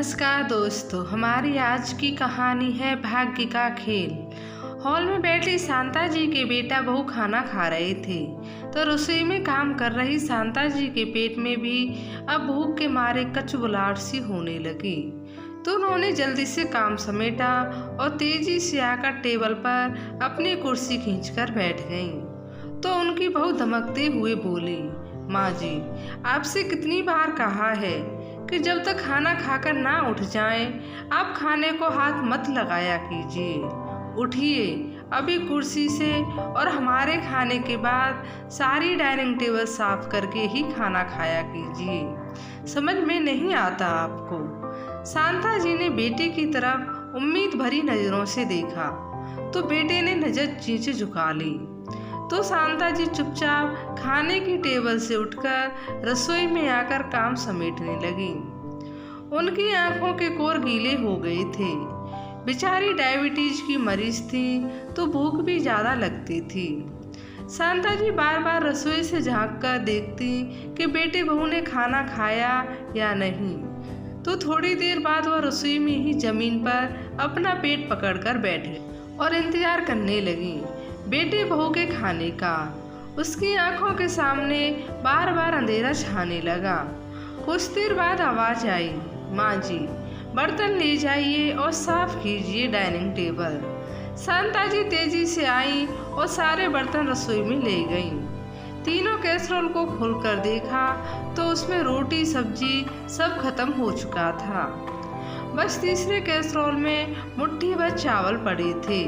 नमस्कार दोस्तों, हमारी आज की कहानी है भाग्य का खेल। हॉल में बैठी शांता जी के बेटा बहू खाना खा रहे थे तो रसोई में काम कर रही शांता जी के पेट में भी अब भूख के मारे कचबुलाहट सी होने लगी। तो उन्होंने जल्दी से काम समेटा और तेजी से आकर टेबल पर अपनी कुर्सी खींचकर बैठ गईं। तो उनकी बहू धमकते हुए बोली, माँ जी, आपसे कितनी बार कहा है कि जब तक खाना खाकर ना उठ जाएं, आप खाने को हाथ मत लगाया कीजिए। उठिए अभी कुर्सी से और हमारे खाने के बाद सारी डाइनिंग टेबल साफ करके ही खाना खाया कीजिए। समझ में नहीं आता आपको? शांता जी ने बेटे की तरफ उम्मीद भरी नज़रों से देखा तो बेटे ने नज़र नीचे झुका ली। तो शांता जी चुपचाप खाने की टेबल से उठकर रसोई में आकर काम समेटने लगी। उनकी आंखों के कोर गीले हो गए थे। बेचारी डायबिटीज की मरीज थी तो भूख भी ज़्यादा लगती थी। शांता जी बार बार रसोई से झांक कर देखती कि बेटे बहू ने खाना खाया या नहीं। तो थोड़ी देर बाद वह रसोई में ही जमीन पर अपना पेट पकड़कर बैठे और इंतजार करने लगी बेटे बहू के खाने का। उसकी आंखों के सामने बार बार अंधेरा छाने लगा। कुछ देर बाद आवाज आई, माँ जी, बर्तन ले जाइए और साफ कीजिए डाइनिंग टेबल। शांता जी तेजी से आई और सारे बर्तन रसोई में ले गईं। तीनों कैसरोल को खोलकर देखा तो उसमें रोटी सब्जी सब खत्म हो चुका था। बस तीसरे कैसरोल में मुट्ठी भर चावल पड़े थे।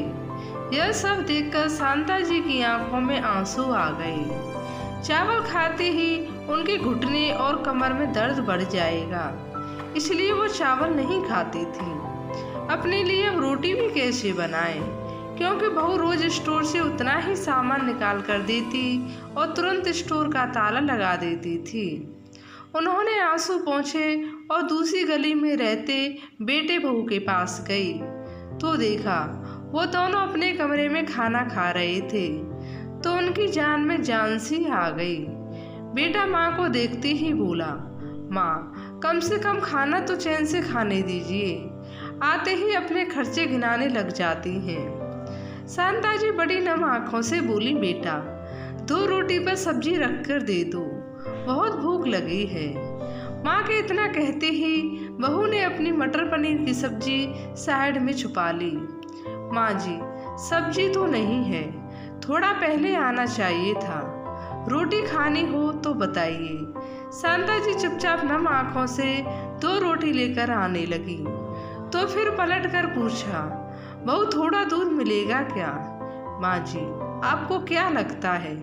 यह सब देखकर शांता जी की आंखों में आंसू आ गए। चावल खाते ही उनके घुटने और कमर में दर्द बढ़ जाएगा, इसलिए वो चावल नहीं खाती थी। अपने लिए अब रोटी भी कैसे बनाए, क्योंकि बहू रोज स्टोर से उतना ही सामान निकाल कर देती और तुरंत स्टोर का ताला लगा देती थी। उन्होंने आंसू पोंछे और दूसरी गली में रहते बेटे बहू के पास गई तो देखा वो दोनों अपने कमरे में खाना खा रहे थे। तो उनकी जान में जान सी आ गई। बेटा माँ को देखते ही बोला, माँ, कम से कम खाना तो चैन से खाने दीजिए। आते ही अपने खर्चे गिनाने लग जाती हैं। शांता जी बड़ी नम आँखों से बोली, बेटा, 2 रोटी पर सब्जी रख कर दे दो, बहुत भूख लगी है। माँ के इतना कहते ही बहू ने अपनी मटर पनीर की सब्जी साइड में छुपा ली। माँ जी, सब्जी तो नहीं है, थोड़ा पहले आना चाहिए था। रोटी खानी हो तो बताइए। शांता जी चुपचाप नम आँखों से 2 रोटी लेकर आने लगी। तो फिर पलट कर पूछा, बहू, थोड़ा दूध मिलेगा क्या? माँ जी, आपको क्या लगता है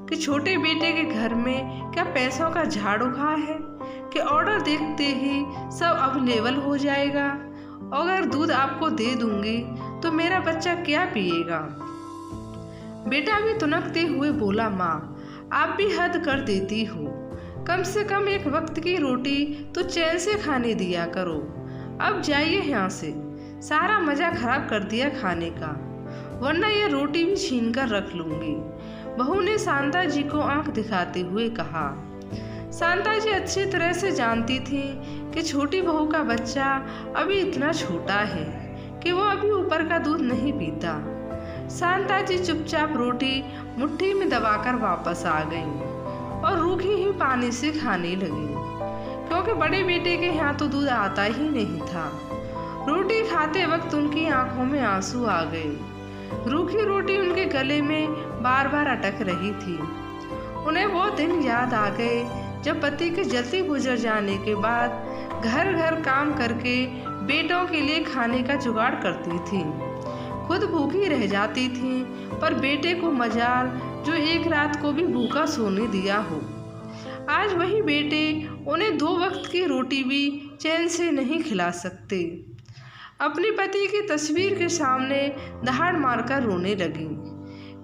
कि छोटे बेटे के घर में क्या पैसों का झाड़ उठा है कि ऑर्डर देखते ही सब अवेलेबल हो जाएगा? अगर दूध आपको दे दूंगी तो मेरा बच्चा क्या पिएगा? बेटा भी तुनकते हुए बोला, माँ, आप भी हद कर देती हो। कम से कम एक वक्त की रोटी तो चैन से खाने दिया करो। अब जाइए यहाँ से, सारा मज़ा खराब कर दिया खाने का, वरना ये रोटी भी छीन कर रख लूँगी। बहू ने शांता जी को आंख दिखाते हुए कहा। शांता जी अच्छी तरह से जानती थी कि छोटी बहू का बच्चा अभी इतना छोटा है कि वो अभी ऊपर का दूध नहीं पीता। शांता जी चुपचाप रोटी मुट्ठी में दबाकर वापस आ गई और रूखी ही पानी से खाने लगी, क्योंकि बड़े बेटे के यहाँ तो दूध आता ही नहीं था। रोटी खाते वक्त उनकी आंखों में आंसू आ गए। रूखी रोटी उनके गले में बार बार अटक रही थी। उन्हें वो दिन याद आ गए जब पति के जल्दी गुजर जाने के बाद घर घर काम करके बेटों के लिए खाने का जुगाड़ करती थी। खुद भूखी रह जाती थी, पर बेटे को मजाल जो एक रात को भी भूखा सोने दिया हो। आज वही बेटे उन्हें 2 वक्त की रोटी भी चैन से नहीं खिला सकते। अपने पति की तस्वीर के सामने दहाड़ मारकर रोने लगी।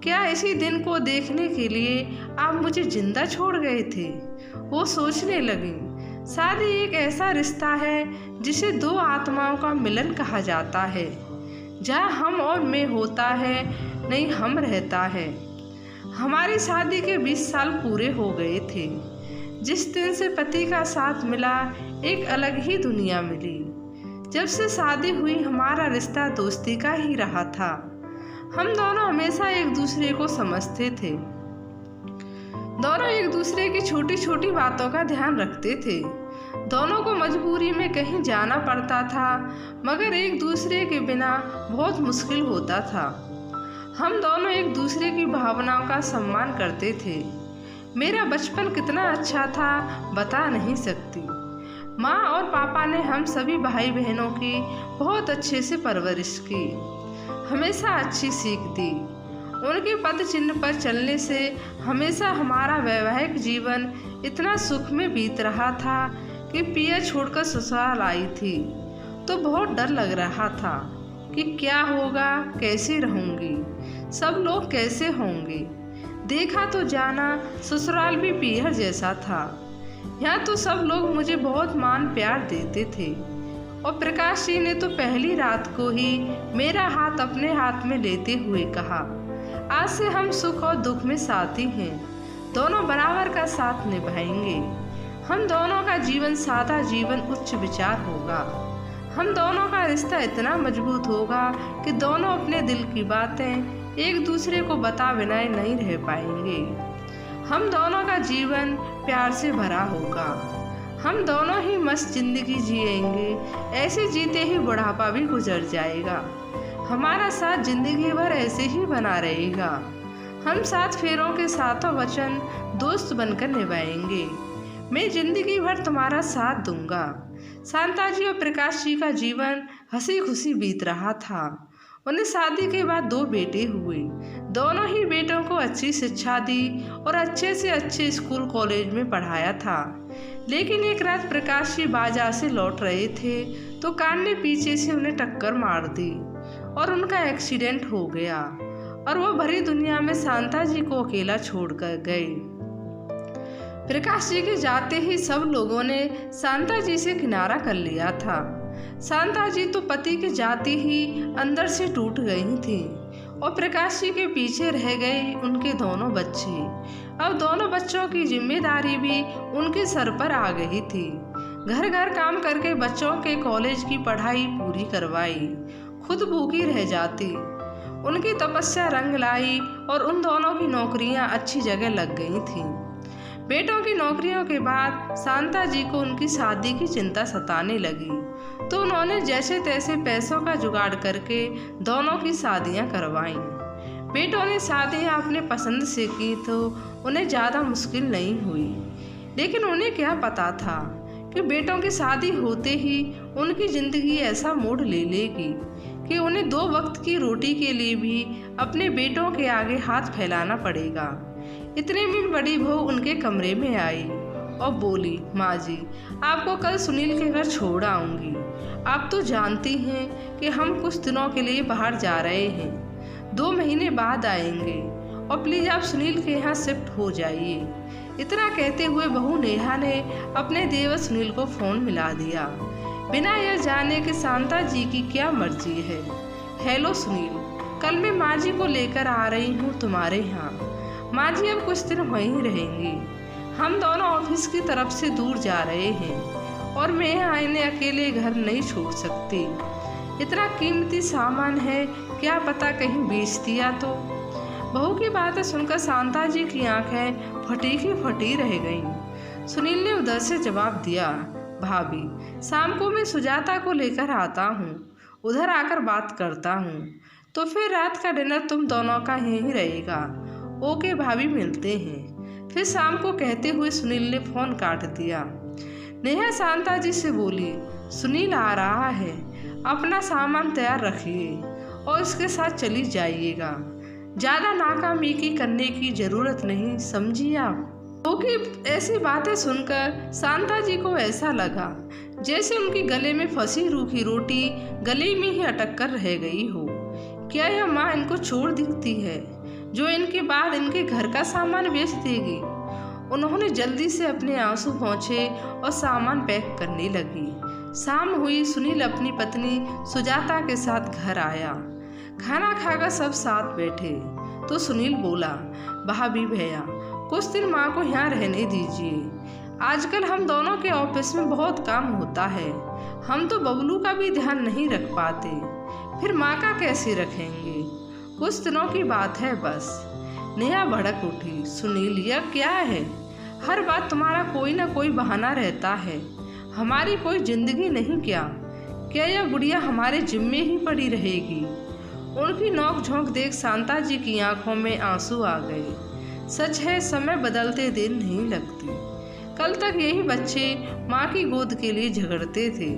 क्या इसी दिन को देखने के लिए आप मुझे जिंदा छोड़ गए थे? वो सोचने लगी, शादी एक ऐसा रिश्ता है जिसे 2 आत्माओं का मिलन कहा जाता है, जहाँ हम और मैं होता है, नहीं हम रहता है। हमारी शादी के 20 साल पूरे हो गए थे। जिस दिन से पति का साथ मिला, एक अलग ही दुनिया मिली। जब से शादी हुई हमारा रिश्ता दोस्ती का ही रहा था। हम दोनों हमेशा एक दूसरे को समझते थे। दोनों एक दूसरे की छोटी छोटी बातों का ध्यान रखते थे। दोनों को मजबूरी में कहीं जाना पड़ता था, मगर एक दूसरे के बिना बहुत मुश्किल होता था। हम दोनों एक दूसरे की भावनाओं का सम्मान करते थे। मेरा बचपन कितना अच्छा था बता नहीं सकती। माँ और पापा ने हम सभी भाई बहनों की बहुत अच्छे से परवरिश की, हमेशा अच्छी सीख दी। उनके पद चिन्ह पर चलने से हमेशा हमारा वैवाहिक जीवन इतना सुख में बीत रहा था कि पिया छोड़कर ससुराल आई थी तो बहुत डर लग रहा था कि क्या होगा, कैसे रहूंगी, सब लोग कैसे होंगे। देखा तो जाना ससुराल भी पीहर जैसा था। यहाँ तो सब लोग मुझे बहुत मान प्यार देते थे और प्रकाश जी ने तो पहली रात को ही मेरा हाथ अपने हाथ में लेते हुए कहा, आज से हम सुख और दुख में साथी हैं, दोनों बराबर का साथ निभाएंगे। हम दोनों का जीवन सादा जीवन उच्च विचार होगा। हम दोनों का रिश्ता इतना मजबूत होगा कि दोनों अपने दिल की बातें एक दूसरे को बता बिना नहीं रह पाएंगे। हम दोनों का जीवन प्यार से भरा होगा। हम दोनों ही मस्त जिंदगी जिएंगे, ऐसे जीते ही बुढ़ापा भी गुजर जाएगा। हमारा साथ जिंदगी भर ऐसे ही बना रहेगा। हम 7 फेरों के सातों वचन दोस्त बनकर निभाएंगे। मैं जिंदगी भर तुम्हारा साथ दूंगा। शांता जी और प्रकाश जी का जीवन हंसी खुशी बीत रहा था। उन्हें शादी के बाद 2 बेटे हुए। दोनों ही बेटों को अच्छी शिक्षा दी और अच्छे से अच्छे स्कूल कॉलेज में पढ़ाया था। लेकिन एक रात प्रकाश जी बाजार से लौट रहे थे तो कार ने पीछे से उन्हें टक्कर मार दी और उनका एक्सीडेंट हो गया और वो भरी दुनिया में शांता जी को अकेला छोड़कर गए। प्रकाश जी के जाते ही सब लोगों ने शांता जी से किनारा कर लिया था। शांता जी तो पति के जाते ही अंदर से टूट गई थी और प्रकाश जी के पीछे रह गए उनके दोनों बच्चे। अब दोनों बच्चों की जिम्मेदारी भी उनके सर पर आ गई थी। घर घर काम करके बच्चों के कॉलेज की पढ़ाई पूरी करवाई, खुद भूखी रह जाती। उनकी तपस्या रंग लाई और उन दोनों की नौकरियां अच्छी जगह लग गई थीं। बेटों की नौकरियों के बाद शांता जी को उनकी शादी की चिंता सताने लगी तो उन्होंने जैसे तैसे पैसों का जुगाड़ करके दोनों की शादियां करवाईं। बेटों ने शादियां अपने पसंद से की तो उन्हें ज़्यादा मुश्किल नहीं हुई। लेकिन उन्हें क्या पता था कि बेटों की शादी होते ही उनकी ज़िंदगी ऐसा मोड़ ले लेगी कि उन्हें 2 वक्त की रोटी के लिए भी अपने बेटों के आगे हाथ फैलाना पड़ेगा। इतने में बड़ी बहू उनके कमरे में आई और बोली, माँ जी आपको कल सुनील के घर छोड़ आऊँगी। आप तो जानती हैं कि हम कुछ दिनों के लिए बाहर जा रहे हैं, 2 महीने बाद आएंगे और प्लीज़ आप सुनील के यहाँ शिफ्ट हो जाइए। इतना कहते हुए बहू नेहा ने अपने देवर सुनील को फ़ोन मिला दिया, बिना यह जाने कि शांता जी की क्या मर्जी है। हेलो सुनील, कल मैं माँ जी को लेकर आ रही हूँ तुम्हारे यहाँ। माँ जी अब कुछ दिन वहीं रहेंगी। हम दोनों ऑफिस की तरफ से दूर जा रहे हैं और मैं यहाँ इन्हें अकेले घर नहीं छोड़ सकती। इतना कीमती सामान है, क्या पता कहीं बेच दिया तो। बहू की बातें सुनकर शांता जी की आंखें फटी की फटी रह गईं। सुनील ने उधर से जवाब दिया, भाभी शाम को मैं सुजाता को लेकर आता हूँ, उधर आकर बात करता हूँ। तो फिर रात का डिनर तुम दोनों का यहीं रहेगा। ओके भाभी, मिलते हैं। फिर शाम को कहते हुए सुनील ने फ़ोन काट दिया। नेहा शांता जी से बोली, सुनील आ रहा है, अपना सामान तैयार रखिए और इसके साथ चली जाइएगा। ज़्यादा नाकामी करने की ज़रूरत नहीं, समझिए आप। क्योंकि ऐसी बातें सुनकर शांता जी को ऐसा लगा जैसे उनकी गले में फंसी रूखी रोटी गले में ही अटक कर रह गई हो। क्या यह माँ इनको छोड़ देती है जो इनके बाद इनके घर का सामान बेच देगी? उन्होंने जल्दी से अपने आंसू पोंछे और सामान पैक करने लगी। शाम हुई, सुनील अपनी पत्नी सुजाता के साथ घर आया। खाना खाकर सब साथ बैठे तो सुनील बोला, भाभी भैया कुछ दिन माँ को यहाँ रहने दीजिए। आजकल हम दोनों के ऑफिस में बहुत काम होता है, हम तो बबलू का भी ध्यान नहीं रख पाते, फिर माँ का कैसे रखेंगे? कुछ दिनों की बात है बस। नेहा भड़क उठी। सुनील, यह क्या है? हर बात तुम्हारा कोई ना कोई बहाना रहता है। हमारी कोई जिंदगी नहीं क्या? क्या यह गुड़िया हमारे जिम्मे ही पड़ी रहेगी? उनकी नोक झोंक देख शांता जी की आंखों में आंसू आ गए। सच है, समय बदलते देर नहीं लगती। कल तक यही बच्चे माँ की गोद के लिए झगड़ते थे,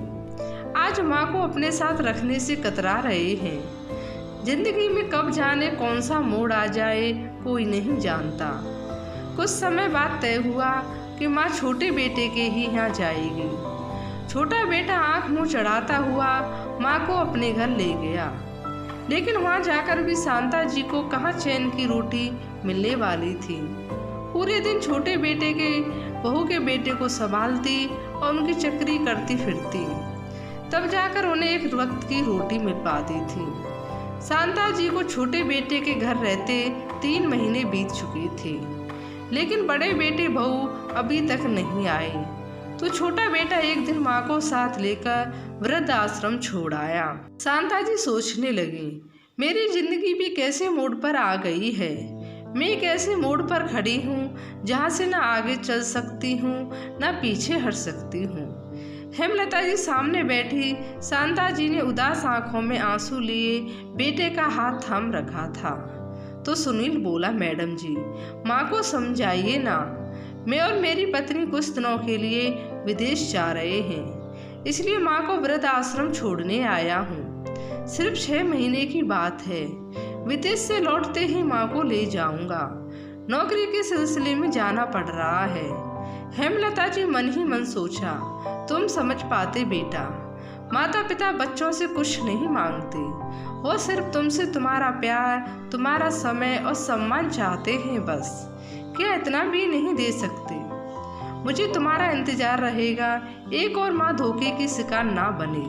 आज माँ को अपने साथ रखने से कतरा रहे हैं। जिंदगी में कब जाने कौन सा मोड़ आ जाए, कोई नहीं जानता। कुछ समय बाद तय हुआ कि माँ छोटे बेटे के ही यहाँ जाएगी। छोटा बेटा आंख मुंह चढ़ाता हुआ माँ को अपने घर ले गया, लेकिन वहाँ जाकर भी शांता जी को कहाँ चैन की रोटी मिलने वाली थी। पूरे दिन छोटे बेटे के बहू के बेटे को संभालती और उनकी चक्री करती फिरती, तब जाकर उन्हें एक वक्त की रोटी मिल पाती थी। शांता जी को छोटे बेटे के घर रहते 3 महीने बीत चुके थे, लेकिन बड़े बेटे बहू अभी तक नहीं आए। तो छोटा बेटा एक दिन माँ को साथ लेकर वृद्ध आश्रम छोड़ आया। शांता जी सोचने लगी, मेरी जिंदगी भी कैसे मोड़ पर आ गई है। मैं एक ऐसे मोड़ पर खड़ी हूँ जहाँ से न आगे चल सकती हूँ न पीछे हट सकती हूँ। हेमलता जी सामने बैठी शांता जी ने उदास आंखों में आंसू लिए बेटे का हाथ थाम रखा था। तो सुनील बोला, मैडम जी, माँ को समझाइए ना। मैं और मेरी पत्नी कुछ दिनों के लिए विदेश जा रहे हैं, इसलिए माँ को वृद्ध आश्रम छोड़ने आया हूँ। सिर्फ 6 महीने की बात है। विदेश से लौटते ही माँ को ले जाऊंगा। नौकरी के सिलसिले में जाना पड़ रहा है। हेमलता जी मन ही मन सोचा, तुम समझ पाते बेटा, माता पिता बच्चों से कुछ नहीं मांगते, वो सिर्फ तुमसे तुम्हारा प्यार, तुम्हारा समय और सम्मान चाहते हैं बस। क्या इतना भी नहीं दे सकते? मुझे तुम्हारा इंतजार रहेगा। एक और माँ धोखे की शिकार ना बने,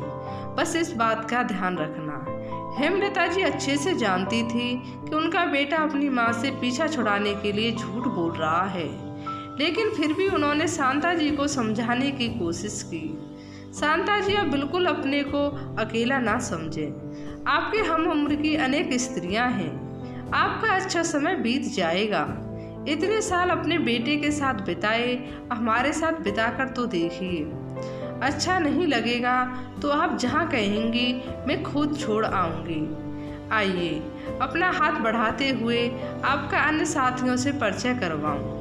बस इस बात का ध्यान रखना। हेमलता जी अच्छे से जानती थी कि उनका बेटा अपनी माँ से पीछा छुड़ाने के लिए झूठ बोल रहा है, लेकिन फिर भी उन्होंने शांता जी को समझाने की कोशिश की। शांता जी अब बिल्कुल अपने को अकेला ना समझें। आपके हम उम्र की अनेक स्त्रियां हैं, आपका अच्छा समय बीत जाएगा। इतने साल अपने बेटे के साथ बिताए, हमारे साथ बिताकर तो देखिए। अच्छा नहीं लगेगा तो आप जहाँ कहेंगी मैं खुद छोड़ आऊँगी। आइए, अपना हाथ बढ़ाते हुए आपका अन्य साथियों से परिचय करवाऊँ।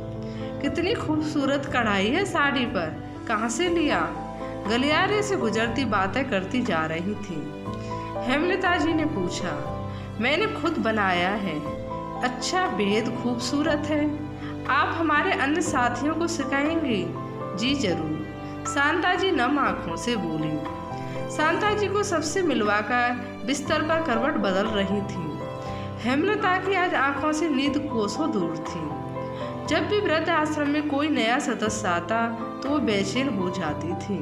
कितनी खूबसूरत कढ़ाई है साड़ी पर, कहाँ से लिया? गलियारे से गुजरती बातें करती जा रही थी। हेमलता जी ने पूछा, मैंने खुद बनाया है। अच्छा, बेहद खूबसूरत है। आप हमारे अन्य साथियों को सिखाएंगे? जी जरूर, शांता जी नम आँखों से बोली। शांता जी को सबसे मिलवाकर बिस्तर पर करवट बदल रही थी। हेमलता की आज आंखों से नींद कोसों दूर थी। जब भी वृद्ध आश्रम में कोई नया सदस्य आता तो वो बेचैन हो जाती थी।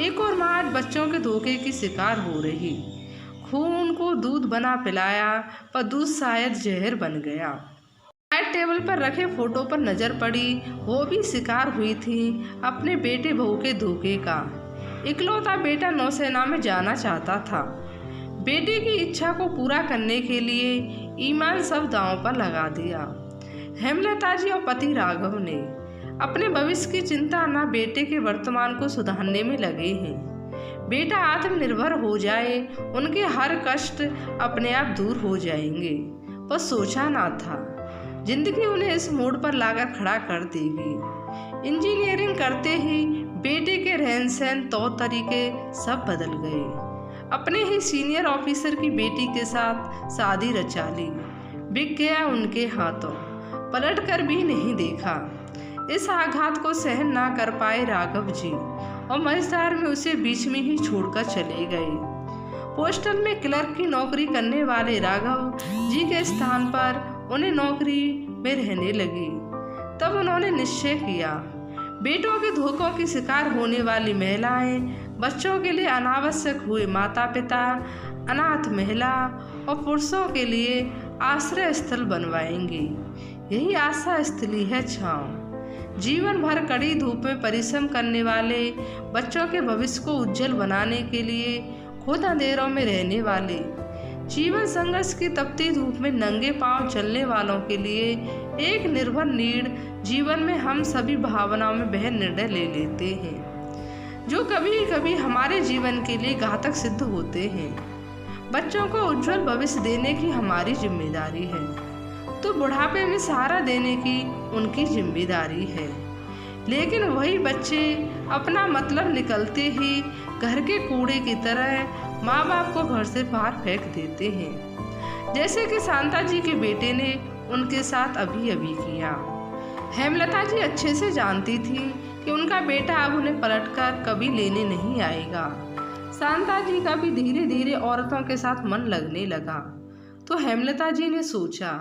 एक और माँ आज बच्चों के धोखे की शिकार हो रही। खून को दूध बना पिलाया, पर दूध शायद जहर बन गया। चाय टेबल पर रखे फोटो पर नजर पड़ी, वो भी शिकार हुई थी अपने बेटे बहू के धोखे का। इकलौता बेटा नौसेना में जाना चाहता था। बेटे की इच्छा को पूरा करने के लिए ईमान सब दांव पर लगा दिया। हेमलता जी और पति राघव ने अपने भविष्य की चिंता न बेटे के वर्तमान को सुधारने में लगे हैं। बेटा आत्मनिर्भर हो जाए, उनके हर कष्ट अपने आप दूर हो जाएंगे। पर सोचा ना था जिंदगी उन्हें इस मोड़ पर लाकर खड़ा कर देगी। इंजीनियरिंग करते ही बेटे के रहन सहन, तौर तरीके सब बदल गए। अपने ही सीनियर ऑफिसर की बेटी के साथ शादी रचा ली। बिक गया उनके हाथों, पलट कर भी नहीं देखा। इस आघात को सहन ना कर पाए राघव जी और मझधार में उसे बीच में ही छोड़कर चले गए। पोस्टल में क्लर्क की नौकरी करने वाले राघव जी के स्थान पर उन्हें नौकरी में रहने लगी। तब उन्होंने निश्चय किया, बेटों के धोखों की शिकार होने वाली महिलाएं बच्चों के लिए अनावश्यक हुए माता पिता, अनाथ महिला और पुरुषों के लिए आश्रय स्थल बनवाएंगी। यही आशा स्थली है छाँव, जीवन भर कड़ी धूप में परिश्रम करने वाले, बच्चों के भविष्य को उज्जवल बनाने के लिए खुद अंधेरों में रहने वाले, जीवन संघर्ष की तपती धूप में नंगे पांव चलने वालों के लिए एक निर्भर नीड़ जीवन में हम सभी भावनाओं में बह निर्णय ले लेते हैं, जो कभी कभी हमारे जीवन के लिए घातक सिद्ध होते हैं। बच्चों को उज्जवल भविष्य देने की हमारी जिम्मेदारी है, तो बुढ़ापे में सहारा देने की उनकी जिम्मेदारी है। लेकिन वही बच्चे अपना मतलब निकलते ही घर के कूड़े की तरह माँ बाप को घर से बाहर फेंक देते हैं, जैसे कि शांता जी के बेटे ने उनके साथ अभी अभी किया। हेमलता जी अच्छे से जानती थी कि उनका बेटा अब उन्हें पलटकर कभी लेने नहीं आएगा। शांता जी का भी धीरे धीरे औरतों के साथ मन लगने लगा, तो हेमलता जी ने सोचा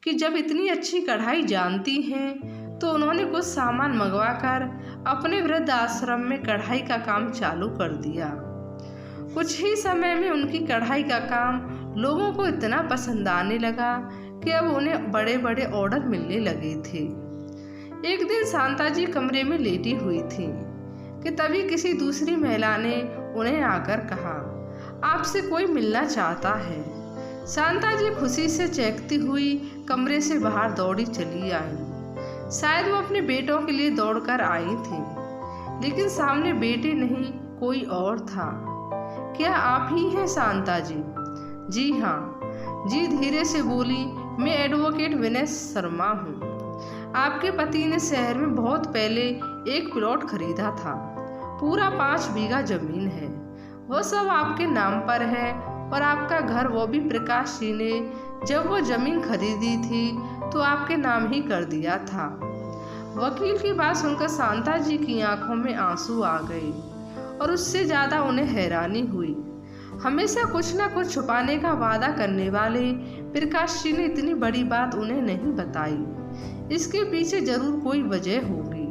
कि जब इतनी अच्छी कढ़ाई जानती हैं तो उन्होंने कुछ सामान मंगवाकर अपने वृद्ध आश्रम में कढ़ाई का काम चालू कर दिया। कुछ ही समय में उनकी कढ़ाई का काम लोगों को इतना पसंद आने लगा कि अब उन्हें बड़े बड़े ऑर्डर मिलने लगे थे। एक दिन शांता जी कमरे में लेटी हुई थी कि तभी किसी दूसरी महिला ने उन्हें आकर कहा, आपसे कोई मिलना चाहता है। शांता जी खुशी से चहकती हुई कमरे से बाहर दौड़ी चली आई। शायद वो अपने बेटों के लिए दौड़कर आई थी, लेकिन सामने बेटे नहीं कोई और था। क्या आप ही हैं शांता जी? जी हाँ, जी धीरे से बोली, मैं एडवोकेट विनय शर्मा हूँ। आपके पति ने शहर में बहुत पहले एक प्लॉट खरीदा था, पूरा 5 बीघा जमीन है, वो सब आपके नाम पर है। और आपका घर वो भी प्रकाश जी ने जब वो जमीन खरीदी थी तो आपके नाम ही कर दिया था। वकील की बात सुनकर शांता जी की आंखों में आंसू आ गए और उससे ज़्यादा उन्हें हैरानी हुई। हमेशा कुछ न कुछ छुपाने का वादा करने वाले प्रकाश जी ने इतनी बड़ी बात उन्हें नहीं बताई। इसके पीछे जरूर कोई वजह होगी।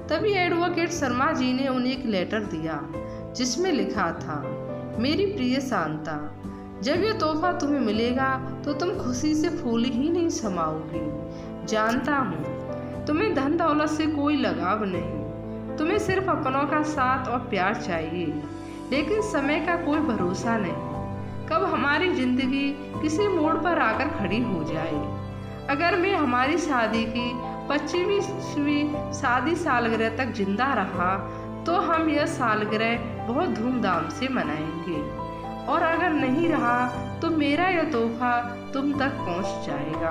तभी एडवोकेट शर्मा जी ने उन्हें एक लेटर दिया जिसमें लिखा था, मेरी प्रिय शांता, जब यह तोहफा तुम्हें मिलेगा तो तुम खुशी से फूल ही नहीं समाओगी। जानता हूँ तुम्हें धन दौलत से कोई लगाव नहीं, तुम्हें सिर्फ अपनों का साथ और प्यार चाहिए, लेकिन समय का कोई भरोसा नहीं, कब हमारी जिंदगी किसी मोड़ पर आकर खड़ी हो जाए। अगर मैं हमारी शादी की 25वीं शादी सालगिरह तक जिंदा रहा तो हम यह सालगिरह बहुत धूमधाम से मनाएंगे, और अगर नहीं रहा तो मेरा यह तोहफा तुम तक पहुंच जाएगा।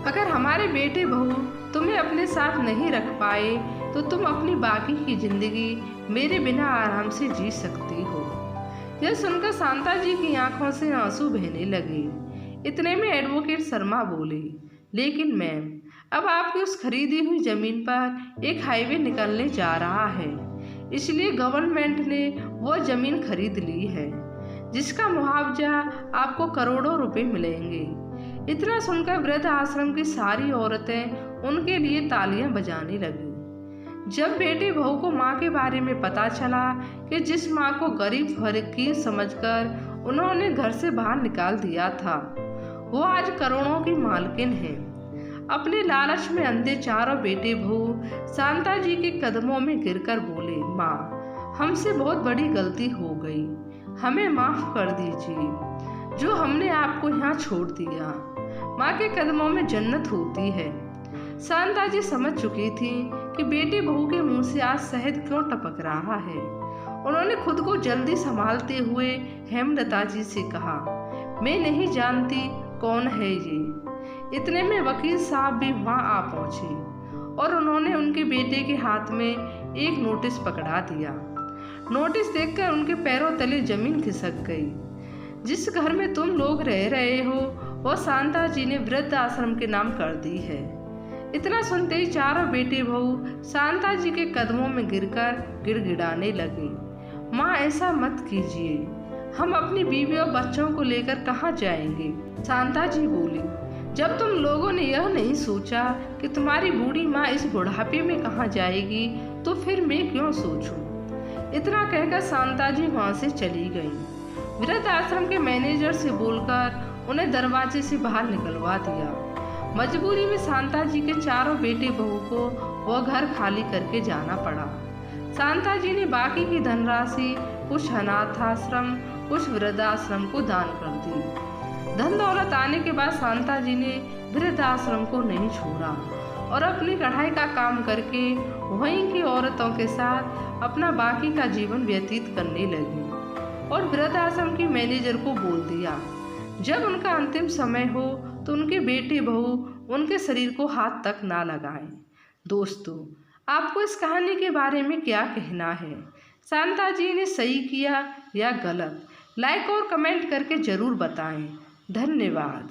अगर हमारे बेटे बहू तुम्हें अपने साथ नहीं रख पाए तो तुम अपनी बाकी की जिंदगी मेरे बिना आराम से जी सकती हो। यह सुनकर शांता जी की आंखों से आंसू बहने लगे। इतने में एडवोकेट शर्मा बोले, लेकिन मैम, अब आपकी उस खरीदी हुई जमीन पर एक हाईवे निकलने जा रहा है, इसलिए गवर्नमेंट ने वो जमीन खरीद ली है, जिसका मुआवजा आपको करोड़ों रुपए मिलेंगे। इतना सुनकर वृद्ध आश्रम की सारी औरतें उनके लिए तालियां बजाने लगी। जब बेटे बहू को माँ के बारे में पता चला कि जिस माँ को गरीब फकीर समझकर उन्होंने घर से बाहर निकाल दिया था, वो आज करोड़ों की मालकिन है। अपने लालच में अंधे चारों बेटे बहू शांता जी के कदमों में गिरकर बोले, माँ, हमसे बहुत बड़ी गलती हो गई, हमें माफ कर दीजिए, जो हमने आपको यहाँ छोड़ दिया। माँ के कदमों में जन्नत होती है। शांता जी समझ चुकी थी कि बेटे बहू के मुंह से आज शहद क्यों टपक रहा है। उन्होंने खुद को जल्दी संभालते हुए हेमलता जी से कहा, मैं नहीं जानती कौन है ये। इतने में वकील साहब भी वहाँ आ पहुँचे और उन्होंने उनके बेटे के हाथ में एक नोटिस पकड़ा दिया। नोटिस देखकर उनके पैरों तले जमीन खिसक गई। जिस घर में तुम लोग रह रहे हो वो शांता जी ने वृद्ध आश्रम के नाम कर दी है। इतना सुनते ही चारों बेटे बहू शांता जी के कदमों में गिरकर गिड़गिड़ाने लगे। माँ, ऐसा मत कीजिए, हम अपनी बीवी और बच्चों को लेकर कहाँ जाएंगे। शांता जी बोली, जब तुम लोगों ने यह नहीं सोचा कि तुम्हारी बूढ़ी माँ इस बुढ़ापे में कहाँ जाएगी तो फिर मैं क्यों सोचूं। इतना कहकर शांता जी वहाँ से चली गई। वृद्ध आश्रम के मैनेजर से बोलकर उन्हें दरवाजे से बाहर निकलवा दिया। मजबूरी में शांता जी के चारों बेटे बहू को वह घर खाली करके जाना पड़ा। शांता जी ने बाकी की धनराशि कुछ अनाथ आश्रम, कुछ वृद्धाश्रम को दान कर दी। धन दौलत आने के बाद शांता जी ने वृद्धाश्रम को नहीं छोड़ा और अपनी कढ़ाई का काम करके वहीं की औरतों के साथ अपना बाकी का जीवन व्यतीत करने लगी और वृद्धाश्रम की मैनेजर को बोल दिया, जब उनका अंतिम समय हो तो उनके बेटे बहू उनके शरीर को हाथ तक ना लगाएं। दोस्तों, आपको इस कहानी के बारे में क्या कहना है? शांता जी ने सही किया या गलत? लाइक और कमेंट करके ज़रूर बताएं। धन्यवाद।